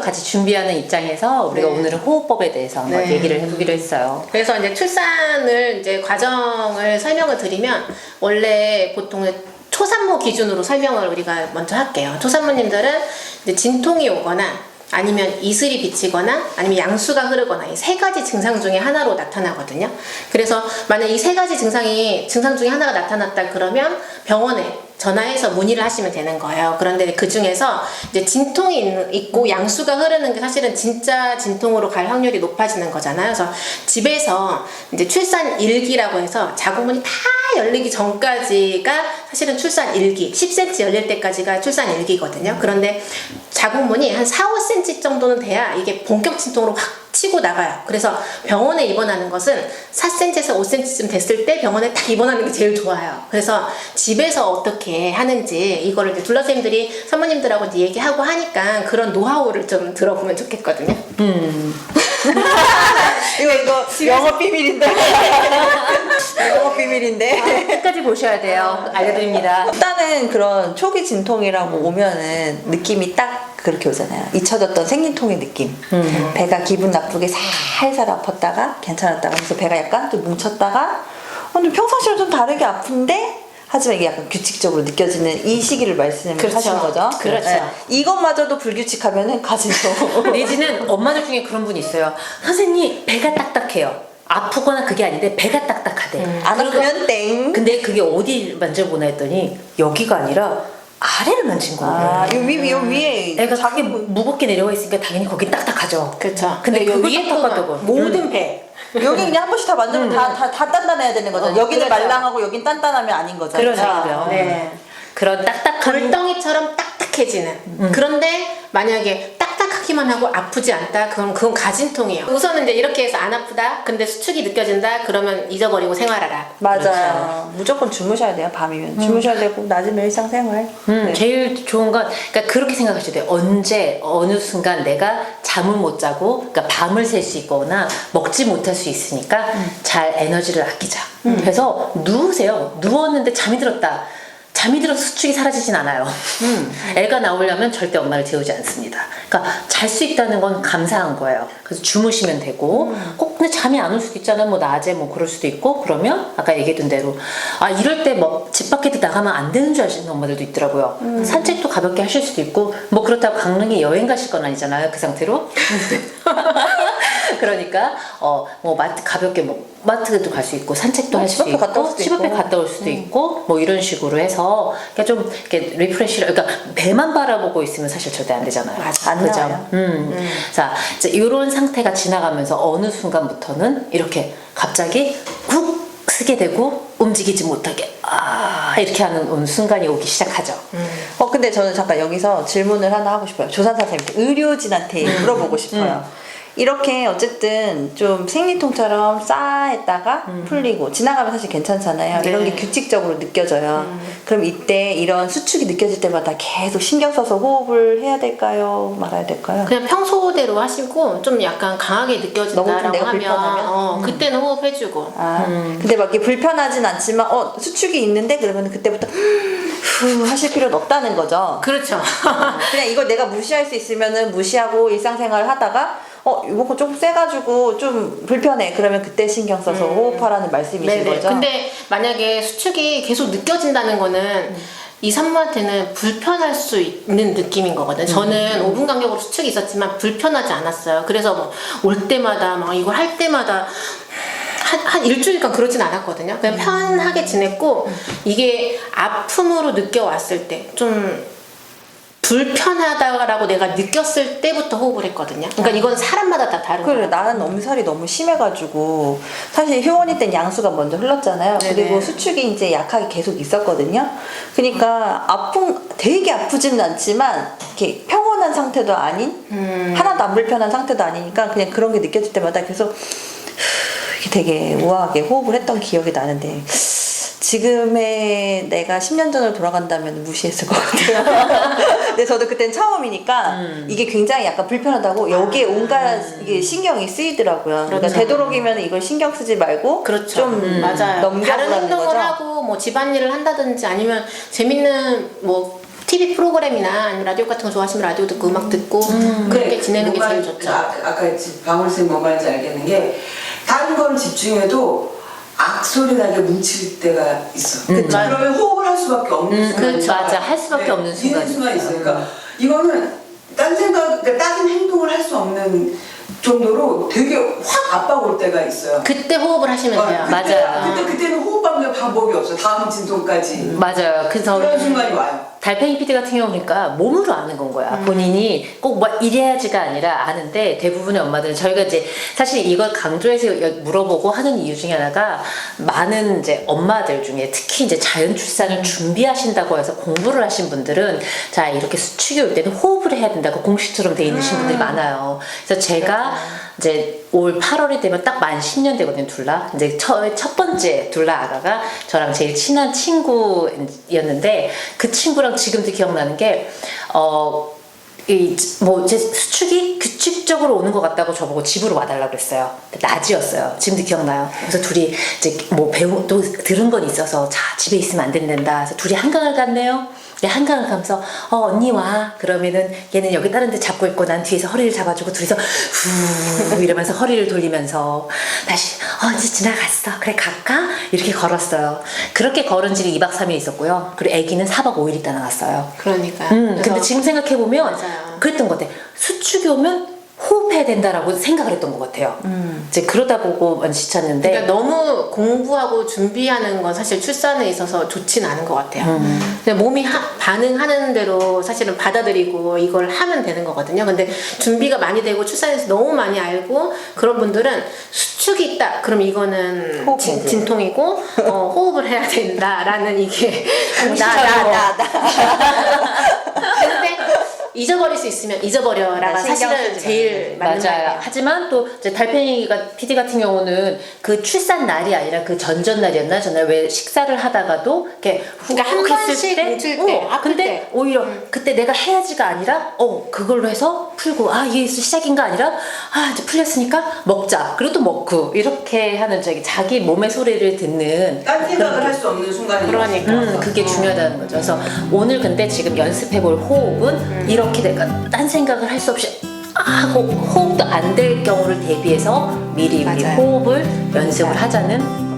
같이 준비하는 입장에서 우리가 네. 오늘은 호흡법에 대해서 한번 네. 얘기를 해보기로 했어요. 그래서 이제 출산을 이제 과정을 설명을 드리면 원래 보통 초산모 기준으로 설명을 우리가 먼저 할게요. 초산모님들은 이제 진통이 오거나 아니면 이슬이 비치거나 아니면 양수가 흐르거나 이 세 가지 증상 중에 하나로 나타나거든요. 그래서 만약 이 세 가지 증상 중에 하나가 나타났다 그러면 병원에 전화해서 문의를 하시면 되는 거예요. 그런데 그 중에서 이제 진통이 있고 양수가 흐르는 게 사실은 진짜 진통으로 갈 확률이 높아지는 거잖아요. 그래서 집에서 이제 출산 일기라고 해서 자궁문이 다 열리기 전까지가 사실은 출산 일기, 10cm 열릴 때까지가 출산 일기거든요. 그런데 자궁문이 한 4, 5cm 정도는 돼야 이게 본격 진통으로 확 치고 나가요. 그래서 병원에 입원하는 것은 4cm에서 5cm쯤 됐을 때 병원에 딱 입원하는 게 제일 좋아요. 그래서 집에서 어떻게 하는지 이거를 이제 둘러 선생님들이 사모님들하고 이제 얘기하고 하니까 그런 노하우를 좀 들어보면 좋겠거든요. 이거 영업 비밀인데. 영업 비밀인데. 끝까지 보셔야 돼요. 알려드립니다. 일단은 그런 초기 진통이라고 오면은 느낌이 딱 그렇게 오잖아요. 잊혀졌던 생리통의 느낌. 배가 기분 나쁘게 살살 아팠다가 괜찮았다가 하면서 배가 약간 좀 뭉쳤다가 근데 평상시랑 좀 다르게 아픈데 하지만 이게 약간 규칙적으로 느껴지는 이 시기를 말씀을 그렇죠. 하시는 거죠. 그렇죠. 네. 이것마저도 불규칙하면은 가진통. 내지는 엄마들 중에 그런 분이 있어요. 선생님 배가 딱딱해요. 아프거나 그게 아닌데 배가 딱딱하대. 안 아프면 땡. 근데 그게 어디 만져보나 했더니 여기가 아니라 아래를 만진 거예요. 아, 요 위에. 애가 자기 무겁게 내려와 있으니까 당연히 거기 딱딱하죠. 그렇죠. 근데 그 그걸 위에 딱딱하다고. 부분, 모든 배. 여기 그냥 한 번씩 다 만지면 다 단단해야 되는 거죠. 여기는 그렇죠. 말랑하고 여긴 단단하면 아닌 거죠. 그런 얘기고요. 네. 그런 딱딱한 돌덩이처럼 딱딱해지는. 그런데 만약에 딱딱하기만 하고 아프지 않다, 그건 가진통이에요. 우선은 이제 이렇게 해서 안 아프다, 근데 수축이 느껴진다, 그러면 잊어버리고 생활하라. 맞아요. 무조건 주무셔야 돼요. 밤이면 주무셔야 되고 낮이면 일상생활. 네. 제일 좋은 건 그러니까 그렇게 생각하셔야 돼요. 언제 어느 순간 내가 잠을 못 자고 그러니까 밤을 샐 수 있거나 먹지 못할 수 있으니까 잘 에너지를 아끼자. 그래서 누우세요. 누웠는데 잠이 들었다. 잠이 들어서 수축이 사라지진 않아요. 애가 나오려면 절대 엄마를 재우지 않습니다. 그러니까 잘 수 있다는 건 감사한 거예요. 그래서 주무시면 되고 꼭 근데 잠이 안 올 수도 있잖아요. 뭐 낮에 뭐 그럴 수도 있고 그러면 아까 얘기했던 대로 아 이럴 때 뭐 집 밖에 나가면 안 되는 줄 아시는 엄마들도 있더라고요. 산책도 가볍게 하실 수도 있고 뭐 그렇다고 강릉에 여행 가실 건 아니잖아요. 그 상태로. 그러니까 뭐 마트 가볍게 뭐 마트도 갈 수 있고 산책도 할 수도 집 앞에 갔다 올 있고 수도 집 앞에 있고. 갔다 올 수도 있고 뭐 이런 식으로 해서 그러니까 좀 이렇게 리프레시를 그러니까 배만 바라보고 있으면 사실 절대 안 되잖아요. 맞아, 안 그죠? 나와요. 자 이제 이런 상태가 지나가면서 어느 순간부터는 이렇게 갑자기 훅 쓰게 되고 움직이지 못하게 이렇게 하는 순간이 오기 시작하죠. 근데 저는 잠깐 여기서 질문을 하나 하고 싶어요. 조산사 선생님께 의료진한테 물어보고 싶어요. 이렇게 어쨌든 좀 생리통처럼 싸했다가 풀리고 지나가면 사실 괜찮잖아요. 이런 게 규칙적으로 느껴져요. 그럼 이때 이런 수축이 느껴질 때마다 계속 신경 써서 호흡을 해야 될까요? 말아야 될까요? 그냥 평소대로 하시고 좀 약간 강하게 너무 좀 느껴진다라고 내가 하면 불편하면? 그때는 호흡해주고. 근데 막 이렇게 불편하진 않지만 수축이 있는데 그러면 그때부터 후 하실 필요는 없다는 거죠. 그렇죠. 그냥 이걸 내가 무시할 수 있으면은 무시하고 일상생활을 하다가 이번 거 조금 세가지고 좀 불편해. 그러면 그때 신경 써서 호흡하라는 말씀이신 네네. 거죠? 근데 만약에 수축이 계속 느껴진다는 거는 이 산모한테는 불편할 수 있는 느낌인 거거든요. 저는 5분 간격으로 수축이 있었지만 불편하지 않았어요. 그래서 뭐 올 때마다 막 이걸 할 때마다 한 일주일간 그러진 않았거든요. 그냥 편하게 지냈고 이게 아픔으로 느껴왔을 때 좀 불편하다라고 내가 느꼈을 때부터 호흡을 했거든요. 그러니까 이건 사람마다 다 다른 그래, 거예요. 나는 엄살이 너무 심해가지고 사실 효원이 땐 양수가 먼저 흘렀잖아요. 네네. 그리고 수축이 이제 약하게 계속 있었거든요. 그러니까 되게 아프지는 않지만 이렇게 평온한 상태도 아닌 하나도 안 불편한 상태도 아니니까 그냥 그런 게 느껴질 때마다 계속 이렇게 되게 우아하게 호흡을 했던 기억이 나는데 지금의 내가 10년 전으로 돌아간다면 무시했을 것 같아요. 근데 저도 그땐 처음이니까 이게 굉장히 약간 불편하다고 여기에 온갖 이게 신경이 쓰이더라고요. 그러니까 그렇죠. 되도록이면 이걸 신경 쓰지 말고 그렇죠. 좀 맞아요. 다른 넘겨보라는 행동을 거죠. 하고 뭐 집안일을 한다든지 아니면 재밌는 뭐 TV 프로그램이나 아니면 라디오 같은 거 좋아하시면 라디오 듣고 음악 듣고 그렇게 지내는 게 제일 좋죠. 아까 지금 방울쌤 뭔 말인지 알겠는 게 다른 걸 집중해도 악소리 나게 뭉칠 때가 있어. 그러면 호흡을 할 수밖에 없는 순간이 그렇죠. 맞아. 할 수밖에 없는 순간이 순간이 있어요. 그러니까 이거는 딴 생각, 그러니까 다른 행동을 할 수 없는 정도로 되게 확 압박 올 때가 있어요. 그때 호흡을 하시면 돼요. 맞아요. 그때는 호흡 방법이 없어. 다음 진동까지. 맞아요. 그래서 그런 순간이 와요. 달팽이 PD 같은 경우 보니까 몸으로 아는 건 거야. 본인이 꼭 뭐 이래야지가 아니라 아는데 대부분의 엄마들은 저희가 이제 사실 이걸 강조해서 물어보고 하는 이유 중에 하나가 많은 이제 엄마들 중에 특히 이제 자연 출산을 준비하신다고 해서 공부를 하신 분들은 자 이렇게 수축이 올 때는 호흡을 해야 된다고 공식처럼 돼 있는 분들이 많아요. 그래서 제가 이제 올 8월이 되면 딱 만 10년 되거든요, 둘라. 이제 첫 번째 둘라 아가가 저랑 제일 친한 친구였는데 그 친구랑 지금도 기억나는 게, 제 수축이 규칙적으로 오는 것 같다고 저보고 집으로 와달라고 그랬어요. 낮이었어요. 지금도 기억나요. 그래서 둘이 이제 뭐 또 들은 건 있어서 자, 집에 있으면 안 된다. 그래서 둘이 한강을 갔네요. 한강을 가면서 언니 와 그러면은 얘는 여기 다른 데 잡고 있고 난 뒤에서 허리를 잡아주고 둘이서 후 이러면서 허리를 돌리면서 다시 이제 지나갔어 그래 갈까? 이렇게 걸었어요. 그렇게 걸은 지를 2박 3일 있었고요. 그리고 아기는 4박 5일 있다 나갔어요. 그러니까. 근데 지금 생각해보면 맞아요. 그랬던 것 같아. 수축이 오면 호흡해야 된다라고 생각을 했던 것 같아요. 이제 그러다 보고 지쳤는데 그러니까 너무 공부하고 준비하는 건 사실 출산에 있어서 좋진 않은 것 같아요. 그냥 몸이 반응하는 대로 사실은 받아들이고 이걸 하면 되는 거거든요. 근데 준비가 많이 되고 출산에서 너무 많이 알고 그런 분들은 수축이 있다. 그럼 이거는 진통이고 호흡을 해야 된다라는 이게 나. 근데 잊어버릴 수 있으면 잊어버려라가 사실은 제일 맞는 맞아요. 말이에요. 하지만 또 이제 달팽이가 PD 같은 경우는 그 출산 날이 아니라 그 전날이었나 전날 왜 식사를 하다가도 이렇게 그러니까 한 훅 했을 번씩 뭉칠 때, 아플 근데 때. 오히려 그때 내가 해야지가 아니라 그걸로 해서 풀고 이게 시작인가 아니라 이제 풀렸으니까 먹자 그리고 또 먹고 이렇게 하는 자기 몸의 소리를 듣는 딴 생각을 할 수 없는 순간이 그러니까. 그게 중요하다는 거죠. 그래서 오늘 근데 지금 연습해볼 호흡은 이렇게 내가 딴 생각을 할 수 없이 하고 호흡도 안 될 경우를 대비해서 미리 맞아요. 호흡을 연습을 하자는